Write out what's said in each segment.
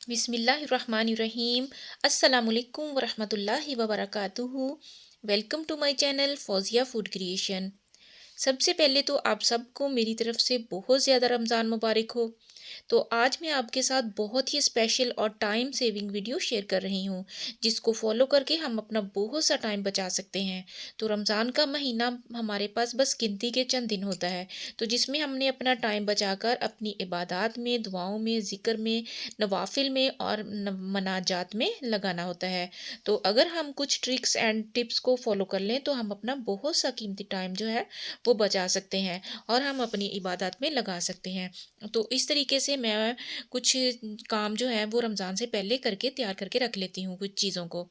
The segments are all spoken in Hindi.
बिस्मिल्लाहिर्रहमानिर्रहीम। अस्सलामुअलैकुम वरहमतुल्लाहि वबरकातुहू। Welcome to my channel Fauzia food creation. सबसे पहले तो आप सबको मेरी तरफ से बहुत ज़्यादा रमज़ान मुबारक हो। तो आज मैं आपके साथ बहुत ही स्पेशल और टाइम सेविंग वीडियो शेयर कर रही हूँ, जिसको फॉलो करके हम अपना बहुत सा टाइम बचा सकते हैं। तो रमज़ान का महीना हमारे पास बस गिनती के चंद दिन होता है, तो जिसमें हमने अपना टाइम बचाकर अपनी इबादत में, दुआओं में, ज़िक्र में, नवाफिल में और मनाजात में लगाना होता है। तो अगर हम कुछ ट्रिक्स एंड टिप्स को फॉलो कर लें तो हम अपना बहुत सा कीमती टाइम जो है वो बचा सकते हैं और हम अपनी इबादत में लगा सकते हैं। तो इस तरीके से मैं कुछ काम जो है वो रमज़ान से पहले करके तैयार करके रख लेती हूँ कुछ चीज़ों को।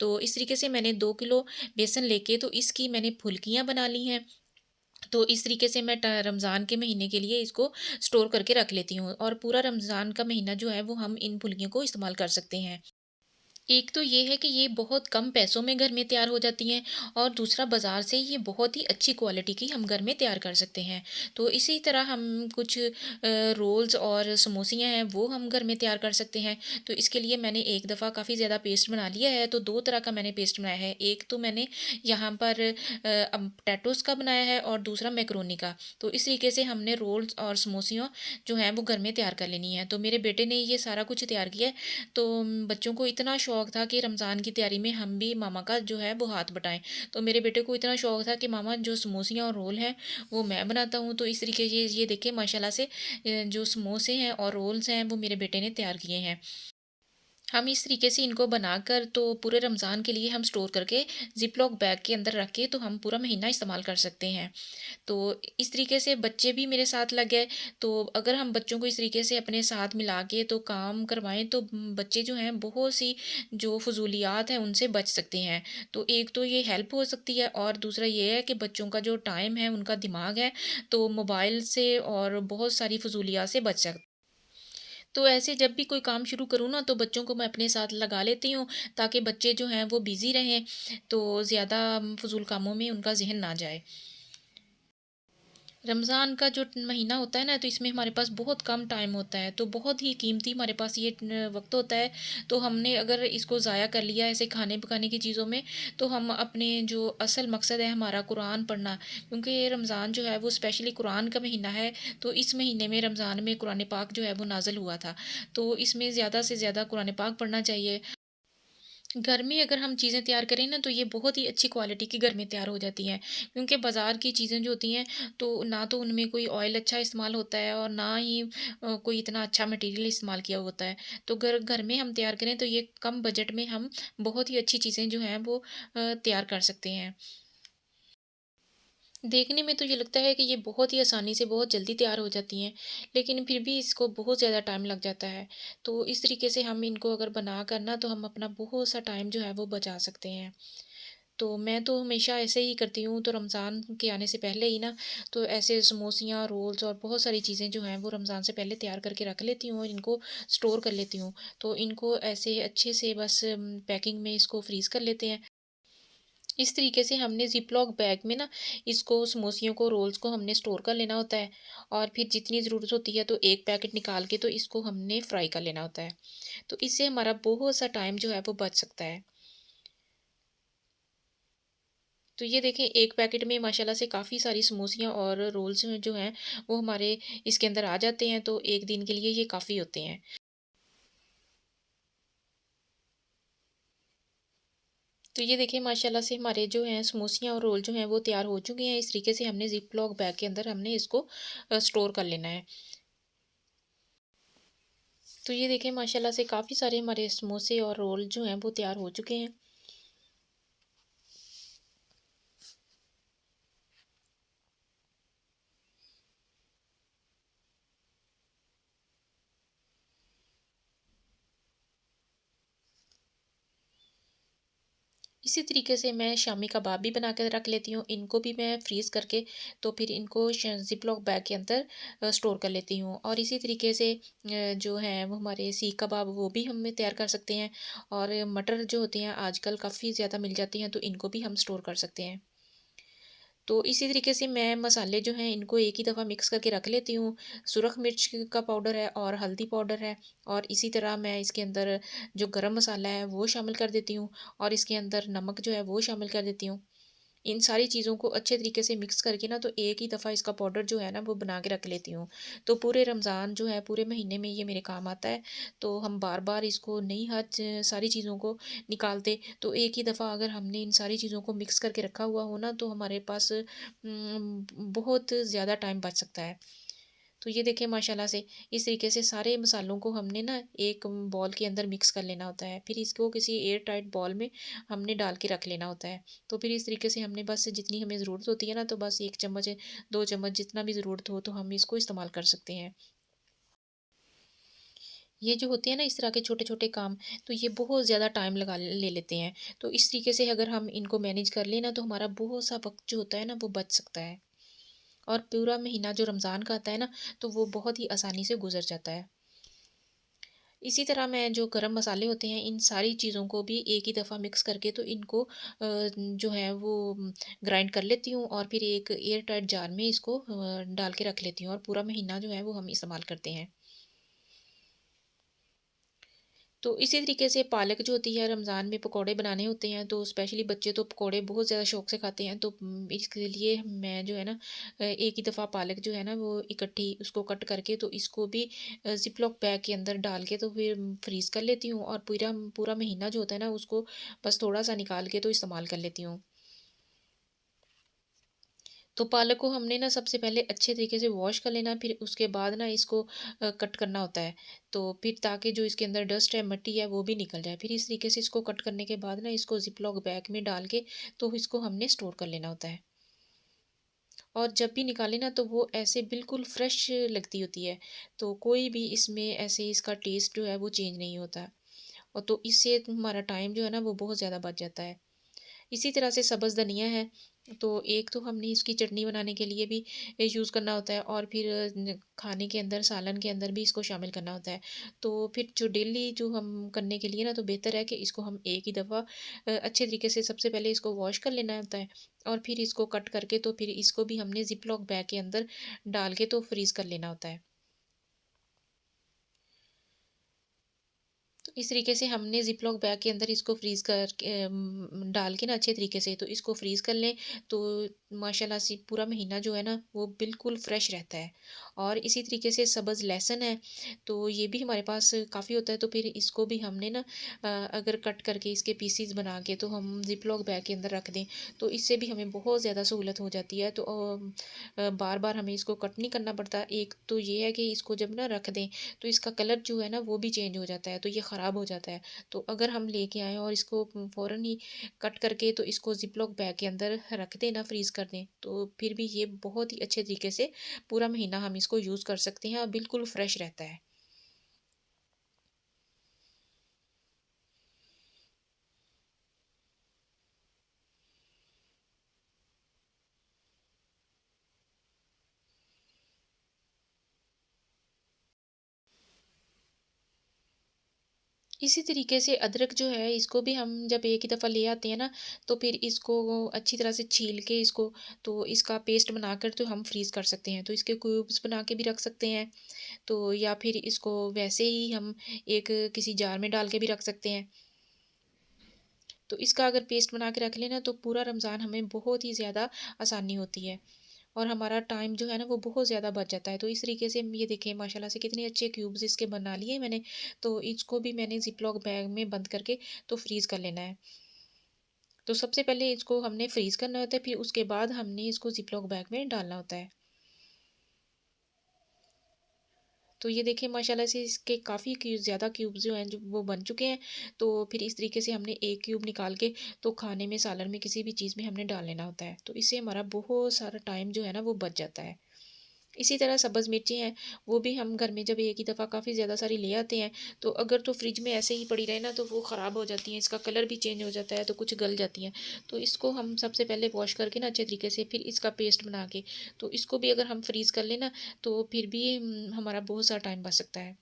तो इस तरीके से मैंने 2 किलो बेसन लेके तो इसकी मैंने फुल्कियाँ बना ली हैं। तो इस तरीके से मैं रमज़ान के महीने के लिए इसको स्टोर करके रख लेती हूँ और पूरा रमज़ान का महीना जो है वो हम इन फुल्कियों को इस्तेमाल कर सकते हैं। एक तो ये है कि ये बहुत कम पैसों में घर में तैयार हो जाती हैं और दूसरा बाज़ार से ये बहुत ही अच्छी क्वालिटी की हम घर में तैयार कर सकते हैं। तो इसी तरह हम कुछ रोल्स और समोसियाँ हैं वो हम घर में तैयार कर सकते हैं। तो इसके लिए मैंने एक दफ़ा काफ़ी ज़्यादा पेस्ट बना लिया है, तो 2 तरह का मैंने पेस्ट बनाया है। एक तो मैंने यहाँ पर पोटैटोज़ का बनाया है और दूसरा मैकरोनी का। तो इस तरीके से हमने रोल्स और समोसियाँ जो हैं वो घर में तैयार कर लेनी है। तो मेरे बेटे ने ये सारा कुछ तैयार किया है। तो बच्चों को इतना शौक था कि रमज़ान की तैयारी में हम भी मामा का जो है वो हाथ बटाएं। तो मेरे बेटे को इतना शौक था कि मामा जो समोसियाँ और रोल हैं वो मैं बनाता हूँ। तो इस तरीके ये देखिए माशाल्लाह से जो समोसे हैं और रोल्स हैं वो मेरे बेटे ने तैयार किए हैं। हम इस तरीके से इनको बनाकर तो पूरे रमज़ान के लिए हम स्टोर करके ज़िप-लॉक बैग के अंदर रख के तो हम पूरा महीना इस्तेमाल कर सकते हैं। तो इस तरीके से बच्चे भी मेरे साथ लग गए। तो अगर हम बच्चों को इस तरीके से अपने साथ मिला के तो काम करवाएँ तो बच्चे जो हैं बहुत सी जो फ़ुज़ूलियात हैं उनसे बच सकते हैं। तो एक तो ये हेल्प हो सकती है और दूसरा ये है कि बच्चों का जो टाइम है, उनका दिमाग है, तो मोबाइल से और बहुत सारी फ़ुज़ूलियात से बच सक तो ऐसे जब भी कोई काम शुरू करूँ ना तो बच्चों को मैं अपने साथ लगा लेती हूँ, ताकि बच्चे जो हैं वो बिज़ी रहें, तो ज़्यादा फ़ुज़ूल कामों में उनका ज़हन ना जाए। रमज़ान का जो महीना होता है ना, तो इसमें हमारे पास बहुत कम टाइम होता है, तो बहुत ही कीमती हमारे पास ये वक्त होता है। तो हमने अगर इसको ज़ाया कर लिया ऐसे खाने पकाने की चीज़ों में, तो हम अपने जो असल मकसद है हमारा कुरान पढ़ना, क्योंकि ये रमज़ान जो है वो स्पेशली कुरान का महीना है। तो इस महीने में रमज़ान में कुरान पाक जो है वो नाज़िल हुआ था। तो इसमें ज़्यादा से ज़्यादा कुरान पाक पढ़ना चाहिए। घर में अगर हम चीज़ें तैयार करें ना तो ये बहुत ही अच्छी क्वालिटी की घर में तैयार हो जाती हैं, क्योंकि बाज़ार की चीज़ें जो होती हैं तो ना तो उनमें कोई ऑयल अच्छा इस्तेमाल होता है और ना ही कोई इतना अच्छा मटेरियल इस्तेमाल किया होता है। तो घर घर में हम तैयार करें तो ये कम बजट में हम बहुत ही अच्छी चीज़ें जो हैं वो तैयार कर सकते हैं। देखने में तो ये लगता है कि ये बहुत ही आसानी से बहुत जल्दी तैयार हो जाती हैं, लेकिन फिर भी इसको बहुत ज़्यादा टाइम लग जाता है। तो इस तरीके से हम इनको अगर बना कर ना तो हम अपना बहुत सा टाइम जो है वो बचा सकते हैं। तो मैं तो हमेशा ऐसे ही करती हूँ, तो रमज़ान के आने से पहले ही ना तो ऐसे समोसियाँ, रोल्स और बहुत सारी चीज़ें जो हैं वो रमज़ान से पहले तैयार करके रख लेती हूँ और इनको स्टोर कर लेती हूँ। तो इनको ऐसे अच्छे से बस पैकिंग में इसको फ्रीज़ कर लेते हैं। इस तरीके से हमने ज़िप-लॉक बैग में ना इसको समोसियों को, रोल्स को हमने स्टोर कर लेना होता है और फिर जितनी ज़रूरत होती है तो एक पैकेट निकाल के तो इसको हमने फ्राई कर लेना होता है। तो इससे हमारा बहुत सा टाइम जो है वो बच सकता है। तो ये देखें एक पैकेट में माशाल्लाह से काफ़ी सारी समोसियाँ और रोल्स जो हैं वो हमारे इसके अंदर आ जाते हैं, तो 1 दिन के लिए ये काफ़ी होते हैं। तो ये देखिए माशाल्लाह से हमारे जो हैं समोसियाँ और रोल जो हैं वो तैयार हो चुके हैं। इस तरीके से हमने ज़िप लॉक बैग के अंदर हमने इसको स्टोर कर लेना है। तो ये देखिए माशाल्लाह से काफ़ी सारे हमारे समोसे और रोल जो हैं वो तैयार हो चुके हैं। इसी तरीके से मैं शामी कबाब भी बना के रख लेती हूँ। इनको भी मैं फ्रीज़ करके तो फिर इनको ज़िप-लॉक बैग के अंदर स्टोर कर लेती हूँ। और इसी तरीके से जो है वो हमारे सीख कबाब वो भी हम तैयार कर सकते हैं और मटर जो होते हैं आजकल काफ़ी ज़्यादा मिल जाती हैं, तो इनको भी हम स्टोर कर सकते हैं। तो इसी तरीके से मैं मसाले जो हैं इनको एक ही दफ़ा मिक्स करके रख लेती हूँ। सुरख मिर्च का पाउडर है और हल्दी पाउडर है, और इसी तरह मैं इसके अंदर जो गरम मसाला है वो शामिल कर देती हूँ, और इसके अंदर नमक जो है वो शामिल कर देती हूँ। इन सारी चीज़ों को अच्छे तरीके से मिक्स करके ना, तो एक ही दफ़ा इसका पाउडर जो है ना वो बना के रख लेती हूँ। तो पूरे रमज़ान जो है, पूरे महीने में ये मेरे काम आता है। तो हम बार-बार इसको नहीं, हर सारी चीज़ों को निकालते। तो एक ही दफ़ा अगर हमने इन सारी चीज़ों को मिक्स करके रखा हुआ हो ना, तो हमारे पास बहुत ज़्यादा टाइम बच सकता है। तो ये देखिए माशाल्लाह से इस तरीके से सारे मसालों को हमने ना एक बॉल के अंदर मिक्स कर लेना होता है। फिर इसको किसी एयर टाइट बॉल में हमने डाल के रख लेना होता है। तो फिर इस तरीके से हमने बस जितनी हमें ज़रूरत होती है ना, तो बस 1 चम्मच, 2 चम्मच जितना भी ज़रूरत हो तो हम इसको इस्तेमाल कर सकते हैं। ये जो होते हैं ना इस तरह के छोटे-छोटे काम, तो ये बहुत ज़्यादा टाइम लगा ले लेते हैं। तो इस तरीके से अगर हम इनको मैनेज कर लें ना, तो हमारा बहुत सा वक़्त जो होता है ना वो बच सकता है। और पूरा महीना जो रमज़ान का आता है ना, तो वो बहुत ही आसानी से गुज़र जाता है। इसी तरह मैं जो गरम मसाले होते हैं, इन सारी चीज़ों को भी एक ही दफ़ा मिक्स करके, तो इनको जो है वो ग्राइंड कर लेती हूँ, और फिर एक एयर टाइट जार में इसको डाल के रख लेती हूँ, और पूरा महीना जो है वो हम इस्तेमाल करते हैं। तो इसी तरीके से पालक जो होती है, रमज़ान में पकौड़े बनाने होते हैं, तो स्पेशली बच्चे तो पकौड़े बहुत ज़्यादा शौक से खाते हैं। तो इसके लिए मैं जो है ना एक ही दफ़ा पालक जो है ना वो इकट्ठी उसको कट करके, तो इसको भी ज़िप-लॉक बैग के अंदर डाल के तो फिर फ्रीज़ कर लेती हूँ, और पूरा पूरा महीना जो होता है ना उसको बस थोड़ा-सा निकाल के तो इस्तेमाल कर लेती हूँ। तो पालक को हमने ना सबसे पहले अच्छे तरीके से वॉश कर लेना, फिर उसके बाद ना इसको कट करना होता है। तो फिर ताकि जो इसके अंदर डस्ट है, मिट्टी है, वो भी निकल जाए। फिर इस तरीके से इसको कट करने के बाद ना इसको ज़िप-लॉक बैग में डाल के, तो इसको हमने स्टोर कर लेना होता है। और जब भी निकालें ना, तो वो ऐसे बिल्कुल फ्रेश लगती होती है। तो कोई भी इसमें ऐसे इसका टेस्ट जो है वो चेंज नहीं होता। और तो इससे हमारा टाइम जो है ना वो बहुत ज़्यादा बच जाता है। इसी तरह से सब्ज़ धनिया है, तो एक तो हमने इसकी चटनी बनाने के लिए भी यूज़ करना होता है, और फिर खाने के अंदर, सालन के अंदर भी इसको शामिल करना होता है। तो फिर जो डेली जो हम करने के लिए ना, तो बेहतर है कि इसको हम एक ही दफ़ा अच्छे तरीके से सबसे पहले इसको वॉश कर लेना होता है, और फिर इसको कट करके, तो फिर इसको भी हमने ज़िप-लॉक बैग के अंदर डाल के तो फ्रीज़ कर लेना होता है। तो इस तरीके से हमने ज़िप-लॉक बैग के अंदर इसको फ्रीज़ करके डाल के ना अच्छे तरीके से, तो इसको फ्रीज़ कर लें, तो माशाल्लाह से पूरा महीना जो है ना वो बिल्कुल फ्रेश रहता है। और इसी तरीके से सब्ज़ लहसुन है, तो ये भी हमारे पास काफ़ी होता है, तो फिर इसको भी हमने ना अगर कट करके इसके पीसेस बना के, तो हम ज़िप-लॉक बैग के अंदर रख दें, तो इससे भी हमें बहुत ज़्यादा सहूलत हो जाती है। तो बार-बार हमें इसको कट नहीं करना पड़ता। एक तो ये है कि इसको जब ना रख दें, तो इसका कलर जो है ना वो भी चेंज हो जाता है, तो ये ख़राब हो जाता है। तो अगर हम लेके आएँ और इसको फ़ौरन ही कट करके, तो इसको ज़िप-लॉक बैग के अंदर रख दें ना, फ्रीज़ कर दें, तो फिर भी ये बहुत ही अच्छे तरीके से पूरा महीना हम इसको यूज़ कर सकते हैं, और बिल्कुल फ्रेश रहता है। इसी तरीके से अदरक जो है, इसको भी हम जब एक ही दफ़ा ले आते हैं ना, तो फिर इसको अच्छी तरह से छील के इसको, तो इसका पेस्ट बनाकर तो हम फ्रीज़ कर सकते हैं। तो इसके क्यूब्स बना के भी रख सकते हैं। तो या फिर इसको वैसे ही हम एक किसी जार में डाल के भी रख सकते हैं। तो इसका अगर पेस्ट बना के रख लें ना, तो पूरा रमज़ान हमें बहुत ही ज़्यादा आसानी होती है, और हमारा टाइम जो है ना वो बहुत ज़्यादा बच जाता है। तो इस तरीके से ये देखिए माशाल्लाह से कितने अच्छे क्यूब्स इसके बना लिए मैंने। तो इसको भी मैंने ज़िप-लॉक बैग में बंद करके तो फ्रीज़ कर लेना है। तो सबसे पहले इसको हमने फ्रीज़ करना होता है, फिर उसके बाद हमने इसको ज़िप-लॉक बैग में डालना होता है। तो ये देखिए माशाल्लाह से इसके काफ़ी ज़्यादा क्यूब्स जो हैं जो वो बन चुके हैं। तो फिर इस तरीके से हमने एक क्यूब निकाल के, तो खाने में, सालन में, किसी भी चीज़ में हमने डाल लेना होता है। तो इससे हमारा बहुत सारा टाइम जो है ना वो बच जाता है। इसी तरह सब्ज़ मिर्ची हैं, वो भी हम घर में जब एक ही दफ़ा काफ़ी ज़्यादा सारी ले आते हैं, तो अगर तो फ्रिज में ऐसे ही पड़ी रहे ना, तो वो ख़राब हो जाती हैं, इसका कलर भी चेंज हो जाता है, तो कुछ गल जाती हैं। तो इसको हम सबसे पहले वॉश करके ना अच्छे तरीके से, फिर इसका पेस्ट बना के, तो इसको भी अगर हम फ्रीज़ कर लें ना, तो फिर भी हमारा बहुत सारा टाइम बच सकता है।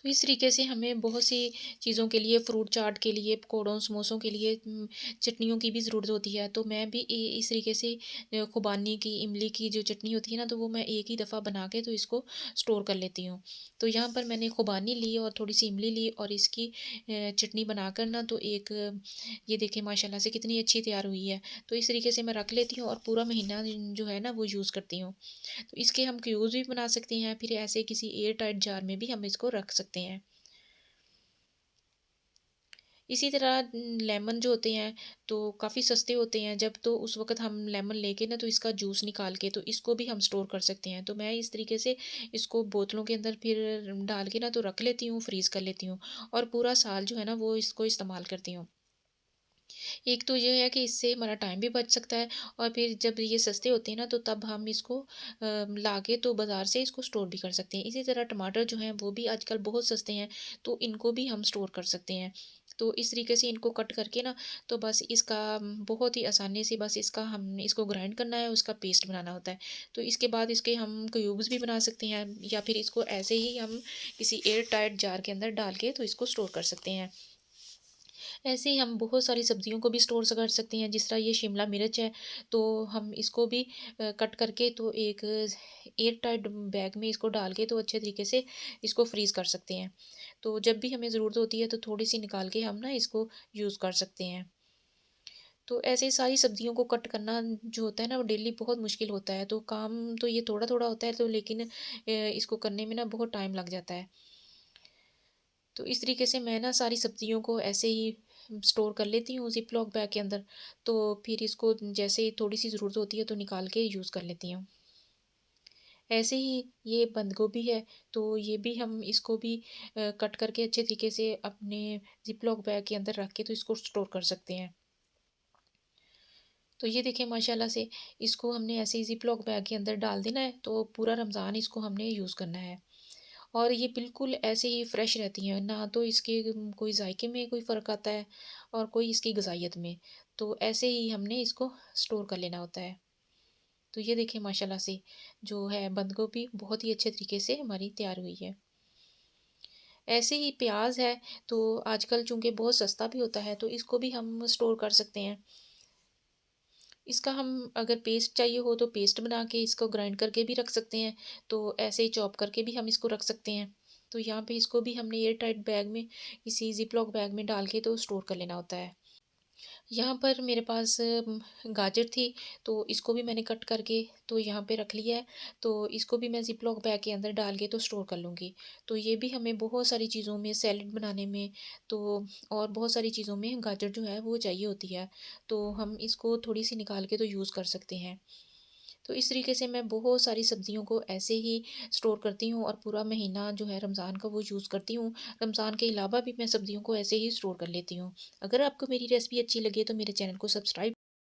तो इस तरीके से हमें बहुत सी चीज़ों के लिए फ्रूट चाट के लिए, पकौड़ों, समोसों के लिए चटनियों की भी ज़रूरत होती है। तो मैं भी इस तरीके से खुबानी की, इमली की जो चटनी होती है ना, तो वो मैं एक ही दफ़ा बना के तो इसको स्टोर कर लेती हूँ। तो यहाँ पर मैंने खुबानी ली और थोड़ी-सी इमली ली और इसकी चटनी बनाकर ना तो एक ये देखिए माशाल्लाह से कितनी अच्छी तैयार हुई है। तो इस तरीके से मैं रख लेती हूँ और पूरा महीना जो है ना वो यूज़ करती हूँ। तो इसके हम क्यूब्स भी बना सकते हैं, फिर ऐसे किसी एयर टाइट जार में भी हम इसको रख सकते हैं। इसी तरह लेमन जो होते हैं तो काफ़ी सस्ते होते हैं, जब तो उस वक़्त हम लेमन लेके ना तो इसका जूस निकाल के तो इसको भी हम स्टोर कर सकते हैं। तो मैं इस तरीके से इसको बोतलों के अंदर फिर डाल के ना तो रख लेती हूँ, फ्रीज़ कर लेती हूँ और पूरा साल जो है ना वो इसको इस्तेमाल करती हूँ। एक तो ये है कि इससे हमारा टाइम भी बच सकता है और फिर जब ये सस्ते होते हैं ना तो तब हम इसको लाके तो बाज़ार से इसको स्टोर भी कर सकते हैं। इसी तरह टमाटर जो हैं वो भी आजकल बहुत सस्ते हैं, तो इनको भी हम स्टोर कर सकते हैं। तो इस तरीके से इनको कट करके ना तो बस इसका बहुत ही आसानी से बस इसका हमने इसको ग्राइंड करना है, उसका पेस्ट बनाना होता है। तो इसके बाद इसके हम क्यूब्स भी बना सकते हैं या फिर इसको ऐसे ही हम किसी एयर टाइट जार के अंदर डाल के तो इसको स्टोर कर सकते हैं। ऐसे ही हम बहुत सारी सब्जियों को भी स्टोर कर सकते हैं, जिस तरह ये शिमला मिर्च है, तो हम इसको भी कट करके तो एक एयर टाइट बैग में इसको डाल के तो अच्छे तरीके से इसको फ्रीज़ कर सकते हैं। तो जब भी हमें ज़रूरत होती है तो थोड़ी-सी निकाल के हम ना इसको यूज़ कर सकते हैं। तो ऐसे ही सारी सब्जियों को कट करना जो होता है ना वो डेली बहुत मुश्किल होता है, तो काम तो ये थोड़ा-थोड़ा होता है तो लेकिन इसको करने में ना बहुत टाइम लग जाता है। तो इस तरीके से मैं ना सारी सब्जियों को ऐसे ही स्टोर कर लेती हूँ ज़िप-लॉक बैग के अंदर। तो फिर इसको जैसे ही थोड़ी-सी ज़रूरत होती है तो निकाल के यूज़ कर लेती हूँ। ऐसे ही ये बंद गोभी है, तो ये भी हम इसको भी कट करके अच्छे तरीके से अपने ज़िप-लॉक बैग के अंदर रख के तो इसको स्टोर कर सकते हैं। तो ये देखिए माशाल्लाह से इसको हमने ऐसे ही ज़िप-लॉक बैग के अंदर डाल देना है, तो पूरा रमज़ान इसको हमने यूज़ करना है। और ये बिल्कुल ऐसे ही फ्रेश रहती हैं, ना तो इसके कोई जायके में कोई फ़र्क आता है और कोई इसकी ग़िज़ाइयत में। तो ऐसे ही हमने इसको स्टोर कर लेना होता है। तो ये देखिए माशाल्लाह से जो है बंद गोभी बहुत ही अच्छे तरीके से हमारी तैयार हुई है। ऐसे ही प्याज़ है, तो आजकल चूँकि बहुत सस्ता भी होता है, तो इसको भी हम स्टोर कर सकते हैं। इसका हम अगर पेस्ट चाहिए हो तो पेस्ट बना के इसको ग्राइंड करके भी रख सकते हैं, तो ऐसे ही चॉप करके भी हम इसको रख सकते हैं। तो यहाँ पे इसको भी हमने एयर टाइट बैग में किसी ज़िप-लॉक बैग में डाल के तो स्टोर कर लेना होता है। यहाँ पर मेरे पास गाजर थी, तो इसको भी मैंने कट करके तो यहाँ पे रख लिया है, तो इसको भी मैं ज़िप-लॉक बैग के अंदर डाल के तो स्टोर कर लूँगी। तो ये भी हमें बहुत सारी चीज़ों में सैलेड बनाने में तो और बहुत सारी चीज़ों में गाजर जो है वो चाहिए होती है, तो हम इसको थोड़ी-सी निकाल के तो यूज़ कर सकते हैं। तो इस तरीके से मैं बहुत सारी सब्जियों को ऐसे ही स्टोर करती हूँ और पूरा महीना जो है रमज़ान का वो यूज़ करती हूँ। रमज़ान के अलावा भी मैं सब्जियों को ऐसे ही स्टोर कर लेती हूँ। अगर आपको मेरी रेसिपी अच्छी लगे तो मेरे चैनल को सब्सक्राइब